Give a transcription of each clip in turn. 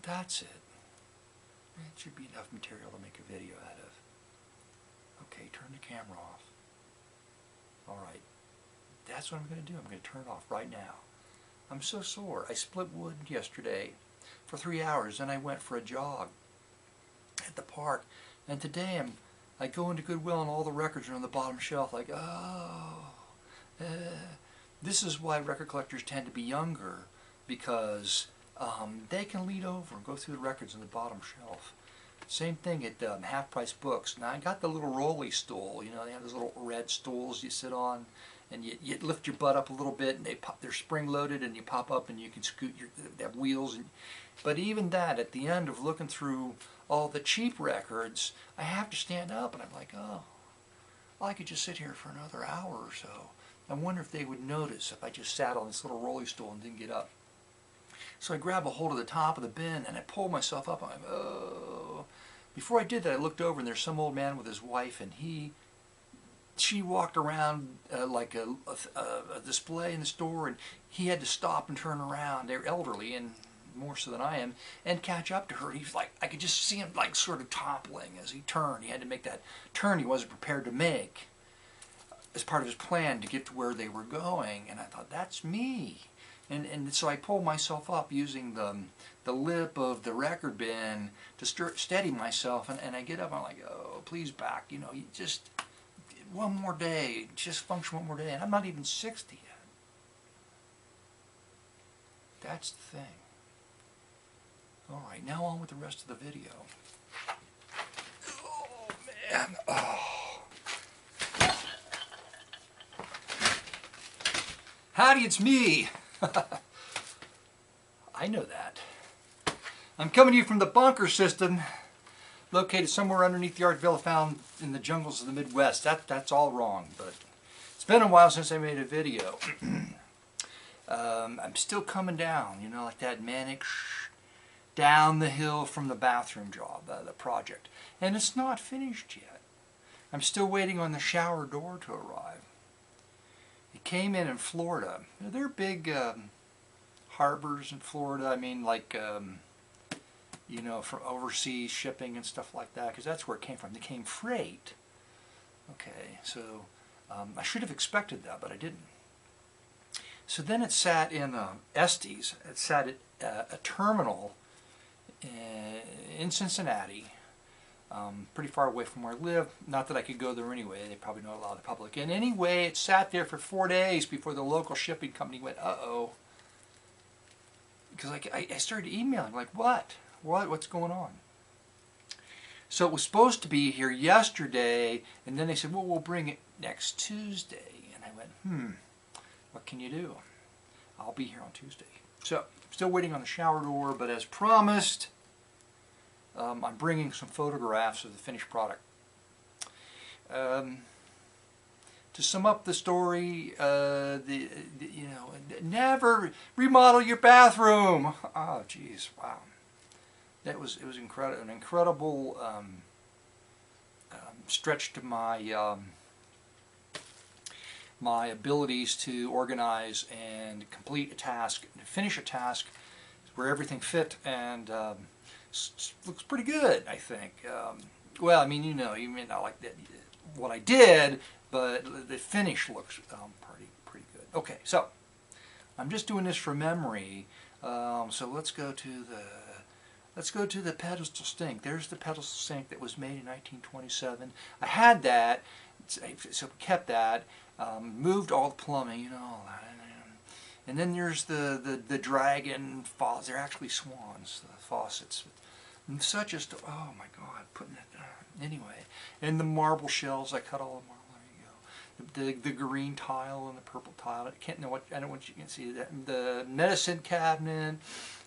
That's it. It should be enough material to make a video out of. Okay, turn the camera off. Alright, that's what I'm going to do. I'm going to turn it off right now. I'm so sore. I split wood yesterday for 3 hours, and I went for a jog at the park. And today I go into Goodwill and all the records are on the bottom shelf like, this is why record collectors tend to be younger, because they can lead over and go through the records on the bottom shelf. Same thing at half-price books. Now I got the little rolly stool. You know, they have those little red stools you sit on, and you lift your butt up a little bit, and they're spring-loaded, and you pop up, and you can scoot. They have wheels. But even that, at the end of looking through all the cheap records, I have to stand up, and I'm like, oh, well, I could just sit here for another hour or so. I wonder if they would notice if I just sat on this little rolly stool and didn't get up. So I grab a hold of the top of the bin, and I pull myself up. I'm like, oh. Before I did that, I looked over, and there's some old man with his wife, and she walked around like a display in the store, and he had to stop and turn around. They're elderly, and more so than I am, and catch up to her. He's like, I could just see him like sort of toppling as he turned. He had to make that turn he wasn't prepared to make as part of his plan to get to where they were going. And I thought, that's me. And so I pulled myself up using the lip of the record bin to steady myself, and I get up and I'm like, oh, please back, you know, you just one more day, just function one more day, and I'm not even 60 yet. That's the thing. All right, now on with the rest of the video. Oh man, oh. Howdy, it's me. I know that. I'm coming to you from the bunker system, located somewhere underneath the art villa found in the jungles of the Midwest. That's all wrong, but it's been a while since I made a video. I'm still coming down, you know, like that manic down the hill from the bathroom job, the project. And it's not finished yet. I'm still waiting on the shower door to arrive. It came in Florida. They're big harbors in Florida. I mean, like, you know, for overseas shipping and stuff like that, because that's where it came from. It came freight. Okay, so I should have expected that, but I didn't. So then it sat in Estes. It sat at a terminal in Cincinnati, pretty far away from where I live. Not that I could go there anyway. They probably don't allow the public in. Anyway, it sat there for 4 days before the local shipping company went, uh-oh. Because I started emailing, like, what's going on? So it was supposed to be here yesterday, and then they said, well, we'll bring it next Tuesday. And I went, what can you do? I'll be here on Tuesday. So, still waiting on the shower door, but as promised, I'm bringing some photographs of the finished product. To sum up the story, you know, never remodel your bathroom. Oh, geez, wow. It was incredible, an incredible stretch to my my abilities to organize and complete a task, finish a task where everything fit, and looks pretty good, I think. Well, I mean, you know, you may not like that, what I did, but the finish looks pretty good. Okay, so I'm just doing this from memory. So let's go to the pedestal sink. There's the pedestal sink that was made in 1927. I had that, so we kept that. Moved all the plumbing, you know, and then there's the dragon faucets. They're actually swans, the faucets. And such as, oh my God, putting it anyway. And the marble shelves, I cut all the marble. There you go. The green tile and the purple tile. I don't want you can see that. The medicine cabinet.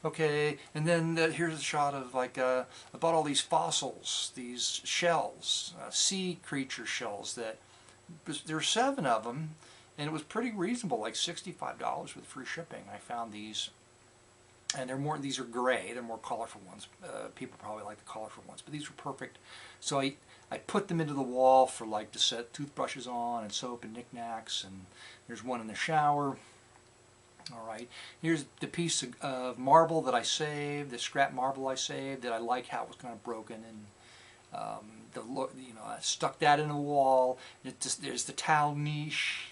Okay, and then here's a shot of, like, I bought all these fossils, these shells, sea creature shells that. There were 7 of them, and it was pretty reasonable, like $65 with free shipping. I found these, and these are gray. They're more colorful ones. People probably like the colorful ones, but these were perfect. So I put them into the wall for, like, to set toothbrushes on and soap and knickknacks. And there's one in the shower. All right, here's the piece of marble that I saved, the scrap marble I saved, that I like how it was kind of broken, and the look, you know, I stuck that in the wall. There's the towel niche,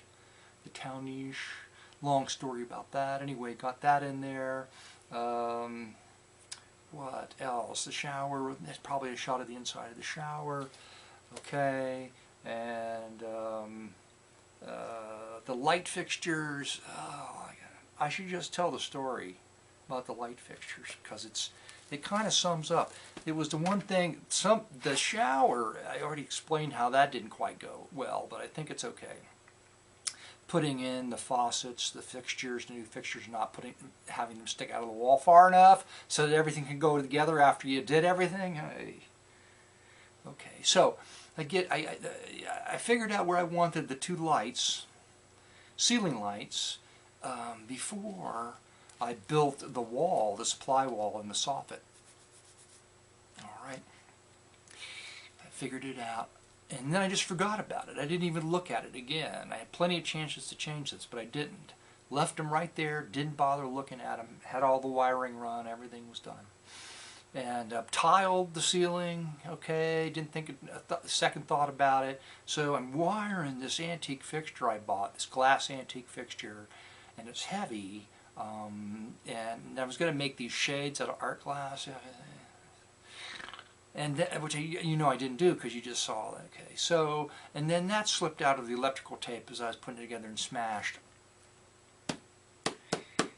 long story about that. Anyway, got that in there. What else? The shower, there's probably a shot of the inside of the shower. Okay, and the light fixtures. Oh, I should just tell the story about the light fixtures, because it kind of sums up. It was the one thing, the shower, I already explained how that didn't quite go well, but I think it's okay. Putting in the faucets, the fixtures, the new fixtures, not having them stick out of the wall far enough so that everything can go together after you did everything. Hey. Okay, so I figured out where I wanted the two lights, ceiling lights, before I built the wall, the supply wall, and the soffit. All right, I figured it out, and then I just forgot about it. I didn't even look at it again. I had plenty of chances to change this, but I didn't. Left them right there, didn't bother looking at them, had all the wiring run, everything was done. And tiled the ceiling, okay, didn't think a second thought about it. So I'm wiring this antique fixture I bought, this glass antique fixture, and it's heavy, and I was going to make these shades out of art glass, and which you know I didn't do because you just saw it. Okay, so, and then that slipped out of the electrical tape as I was putting it together and smashed.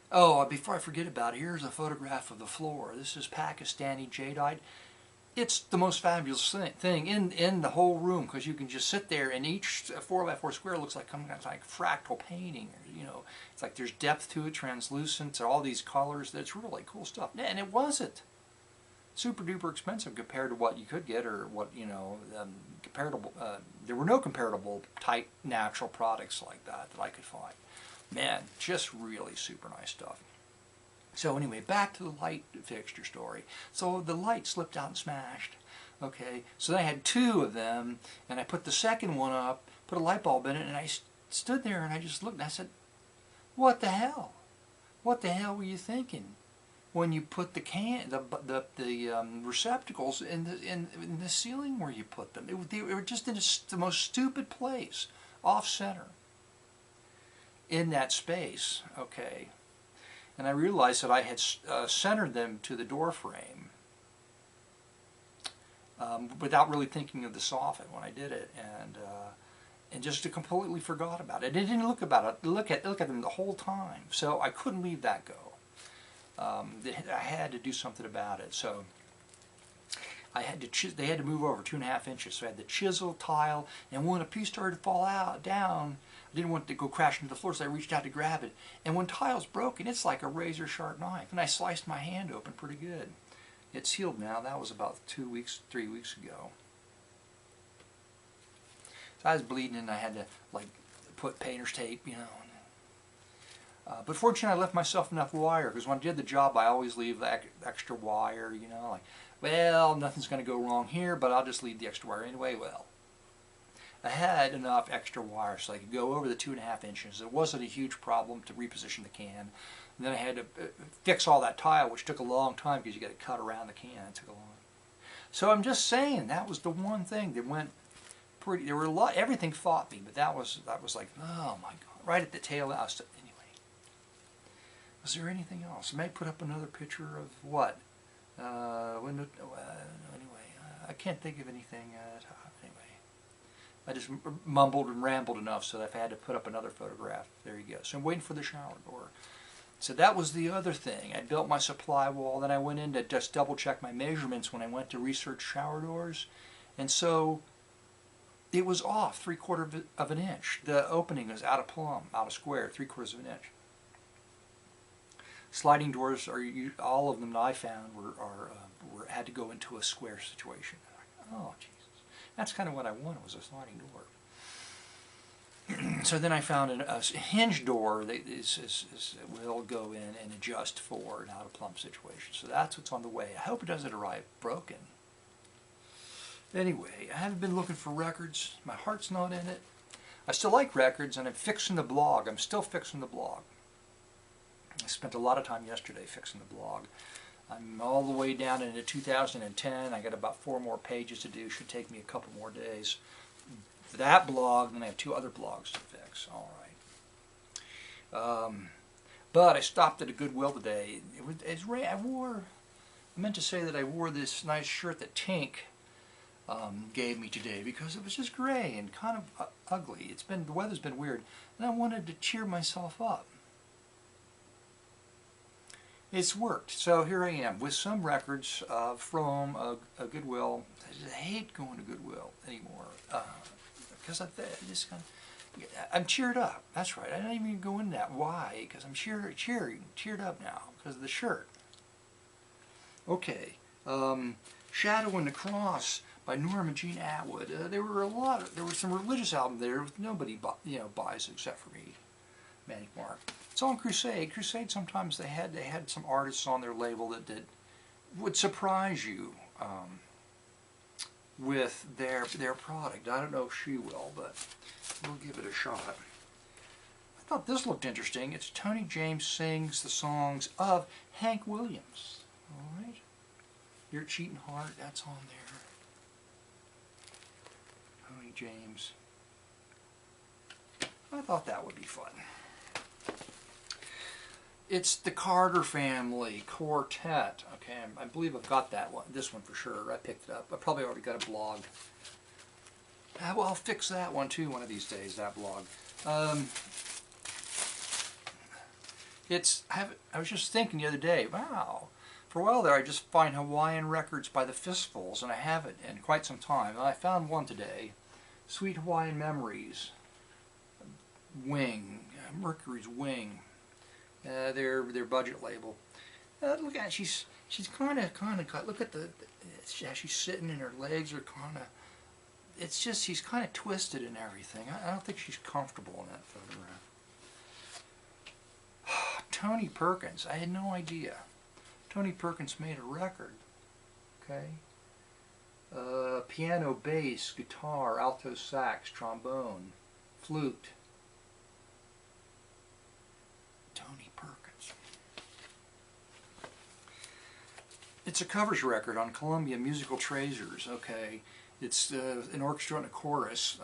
Oh, before I forget about it, here's a photograph of the floor. This is Pakistani jadeite. It's the most fabulous thing in the whole room, because you can just sit there, and each 4x4 square looks like like fractal painting. Or, you know, it's like there's depth to it, translucent, all these colors. That's really cool stuff. And it wasn't super duper expensive compared to what you could get, or what, you know, comparable. There were no comparable type natural products like that I could find. Man, just really super nice stuff. So anyway, back to the light fixture story. So the light slipped out and smashed. Okay, so then I had two of them, and I put the second one up, put a light bulb in it, and I stood there and I just looked and I said, "What the hell? What the hell were you thinking when you put the receptacles in the ceiling where you put them? They were just in the most stupid place, off center, in that space." Okay. And I realized that I had centered them to the door frame without really thinking of the soffit when I did it, and just completely forgot about it. I didn't look at them the whole time, so I couldn't leave that go. I had to do something about it. So I had to they had to move over 2.5 inches. So I had to chisel, tile, and when a piece started to fall down. I didn't want it to go crash into the floor, so I reached out to grab it. And when tile's broken, it's like a razor sharp knife. And I sliced my hand open pretty good. It's healed now. That was about 3 weeks ago. So I was bleeding, and I had to like put painter's tape, you know. But fortunately, I left myself enough wire, because when I did the job, I always leave the extra wire, you know. Like, well, nothing's going to go wrong here, but I'll just leave the extra wire anyway. Well, I had enough extra wire so I could go over the 2.5 inches. It wasn't a huge problem to reposition the can. And then I had to fix all that tile, which took a long time because you got to cut around the can. It took a long. So I'm just saying that was the one thing that went pretty. There were a lot. Everything fought me, but that was like, oh my God, right at the tail. Anyway, was there anything else? I may put up another picture of what? Anyway, I can't think of anything. Anyway. I just mumbled and rambled enough so that if I had to put up another photograph, there you go. So I'm waiting for the shower door. So that was the other thing. I built my supply wall, then I went in to just double check my measurements when I went to research shower doors. And so it was off 3/4 of an inch. The opening was out of plumb, out of square, 3/4 of an inch. Sliding doors, all of them that I found had to go into a square situation. Oh, geez. That's kind of what I wanted, was a sliding door. So then I found a hinge door that will go in and adjust for an out-of-plumb situation. So that's what's on the way. I hope it doesn't arrive broken. Anyway, I haven't been looking for records. My heart's not in it. I still like records, and I'm fixing the blog. I'm still fixing the blog. I spent a lot of time yesterday fixing the blog. I'm all the way down into 2010. I got about 4 more pages to do. Should take me a couple more days. For that blog, then I have 2 other blogs to fix. All right. But I stopped at a Goodwill today. I meant to say that I wore this nice shirt that Tink gave me today because it was just gray and kind of ugly. The weather's been weird, and I wanted to cheer myself up. It's worked. So here I am with some records from a Goodwill. I just hate going to Goodwill anymore because I'm cheered up. That's right. I don't even go in that. Why? Because I'm cheered up now because of the shirt. Okay. Shadow and the Cross by Norma Jean Atwood. There were some religious albums there with nobody buys except for me, Manic Mark. It's on Crusade. Crusade, sometimes they had some artists on their label that would surprise you with their product. I don't know if she will, but we'll give it a shot. I thought this looked interesting. It's Tony James sings the songs of Hank Williams. All right. Your Cheating Heart, that's on there. Tony James. I thought that would be fun. It's the Carter Family Quartet. Okay, I believe I've got this one for sure. I picked it up. I probably already got a blog. Well, I'll fix that one too one of these days, that blog. I was just thinking the other day, wow, for a while there I just find Hawaiian records by the Fistfuls, and I haven't in quite some time. And I found one today, Sweet Hawaiian Memories, Wing, Mercury's Wing. Their budget label. Look at she's kind of look at how she's sitting and her legs are kind of. It's just she's kind of twisted and everything. I don't think she's comfortable in that photograph. Tony Perkins. I had no idea. Tony Perkins made a record. Okay. Piano, bass, guitar, alto sax, trombone, flute. Tony Perkins. It's a covers record on Columbia Musical Treasures. Okay, it's an orchestra and a chorus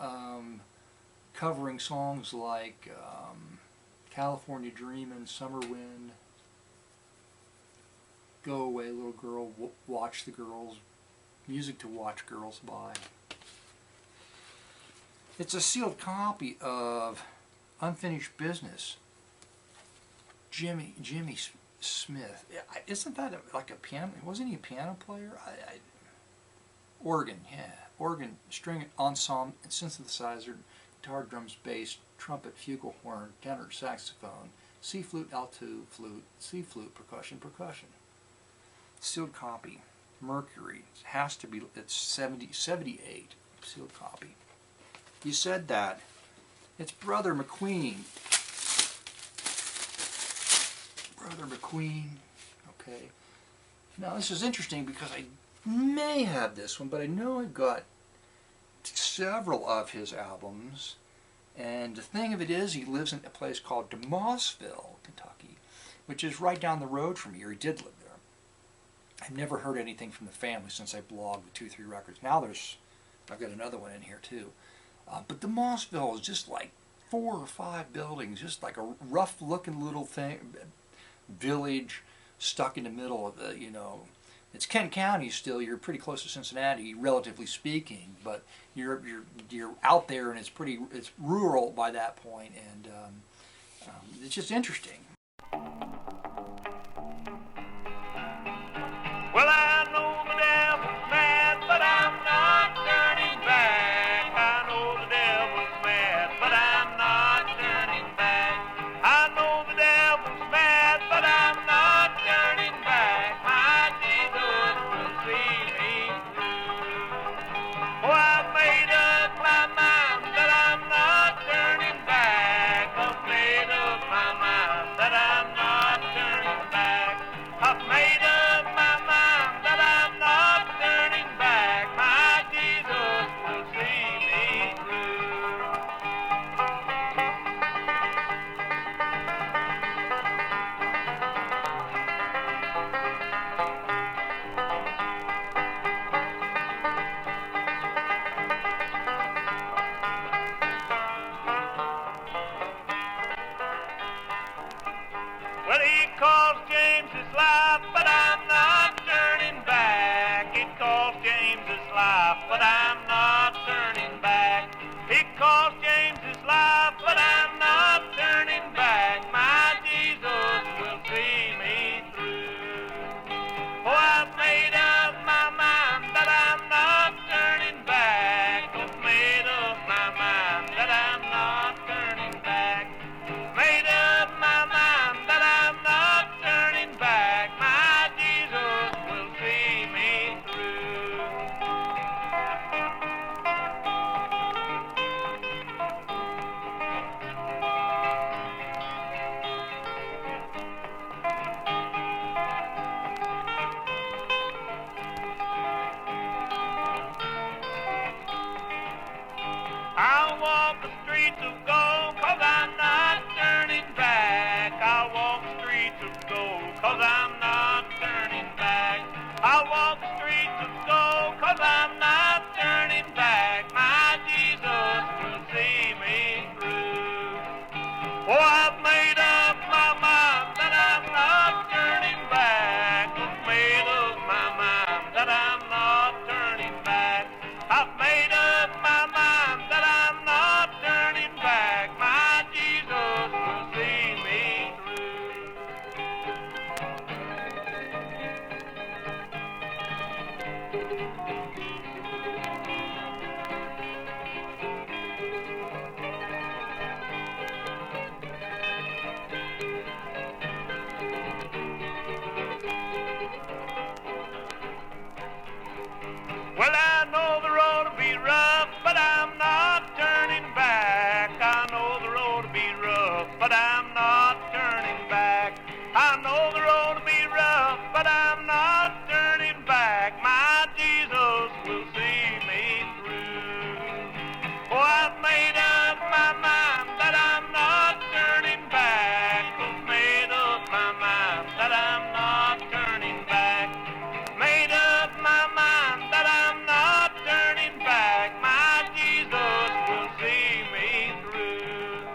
covering songs like California Dreamin', Summer Wind, Go Away Little Girl, Watch the Girls, Music to Watch Girls By. It's a sealed copy of Unfinished Business. Jimmy Smith. Isn't that like a piano? Wasn't he a piano player? Organ, yeah. Organ, string ensemble, synthesizer, guitar, drums, bass, trumpet, flugelhorn, tenor, saxophone, C flute, alto flute, C flute, percussion. Sealed copy. Mercury. It has to be, it's 78. Sealed copy. You said that. It's Brother McQueen. Brother McQueen. Okay. Now this is interesting because I may have this one, but I know I've got several of his albums. And the thing of it is, he lives in a place called DeMossville, Kentucky, which is right down the road from here. He did live there. I've never heard anything from the family since I blogged the 2-3 records. Now I've got another one in here too. But DeMossville is just like 4 or 5 buildings, just like a rough-looking little village stuck in the middle of the, it's Kent County still. You're pretty close to Cincinnati, relatively speaking, but you're out there, and it's rural by that point, and it's just interesting. Well, I know the devil's mad, but I'm not turning back. I know the devil's mad, but I'm not turning back. I know the devil's mad, but I'm not turning back. My Jesus will see me through. Oh, I've made up my mind that I'm not turning back. I've made up my mind that but I'm not turning back. It cost James his life, but I'm not turning back. It cost James his life, but I'm not turning back. My Jesus will see me through. Oh, I've made up my mind that I'm not turning back. I've made up my mind that I'm not turning back. Made up my mind that I'm not turning back. My Jesus will see me through. I'll walk the streets of gold, 'cause I'm not turning back. I'll walk the streets of gold, 'cause I'm not turning back. I'll walk the streets of gold, 'cause I'm not turning back. My Jesus will see me through. Oh, I've made up my mind that I'm not turning back. I've made up my mind that I'm not turning back. I've made up my mind that I'm not turning back. My Jesus will see me through. Well, I know the road will be rough, but I'm not turning back. I know the road will be rough, but I'm not turning back. I know the road will be rough, but I'm not turning back. My Jesus will see me through. Oh, I've made up my mind that I'm not turning back. I've made up my mind that I'm not turning back. Made up my mind that I'm not turning back. My Jesus will see me through.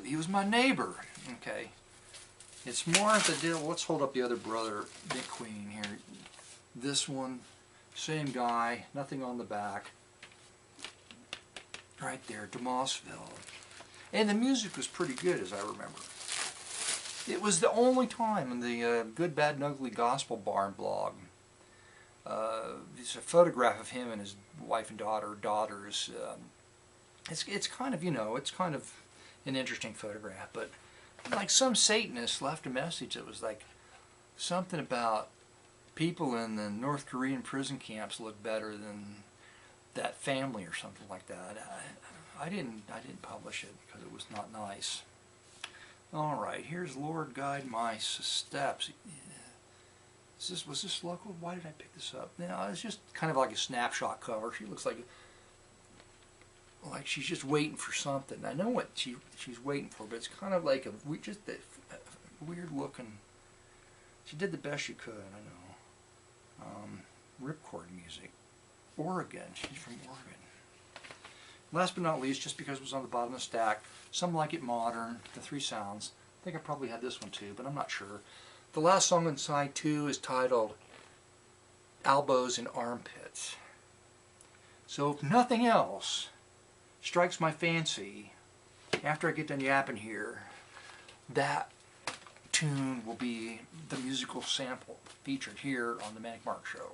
He was my neighbor. Okay. It's Martha Dill. Let's hold up the other brother, Big Queen here. This one, same guy, nothing on the back. Right there, Demossville. And the music was pretty good, as I remember. It was the only time in the Good, Bad, and Ugly Gospel Barn blog. There's a photograph of him and his wife and daughters. It's kind of, it's kind of an interesting photograph, but like some Satanist left a message that was like something about people in the North Korean prison camps look better than that family or something like that. I didn't publish it because it was not nice. All right, here's Lord Guide My Steps. Was this local? Why did I pick this up? No, it's just kind of like a snapshot cover. She looks like she's just waiting for something. I know what she's waiting for, but it's kind of like a weird looking. She did the best she could. I know. Ripcord music. Oregon. She's from Oregon. Last but not least, just because it was on the bottom of the stack, Some Like It Modern, the Three Sounds. I think I probably had this one too, but I'm not sure. The last song on side 2 is titled Elbows and Armpits. So if nothing else strikes my fancy, after I get done yapping here, that tune will be the musical sample featured here on the Manic Mark Show.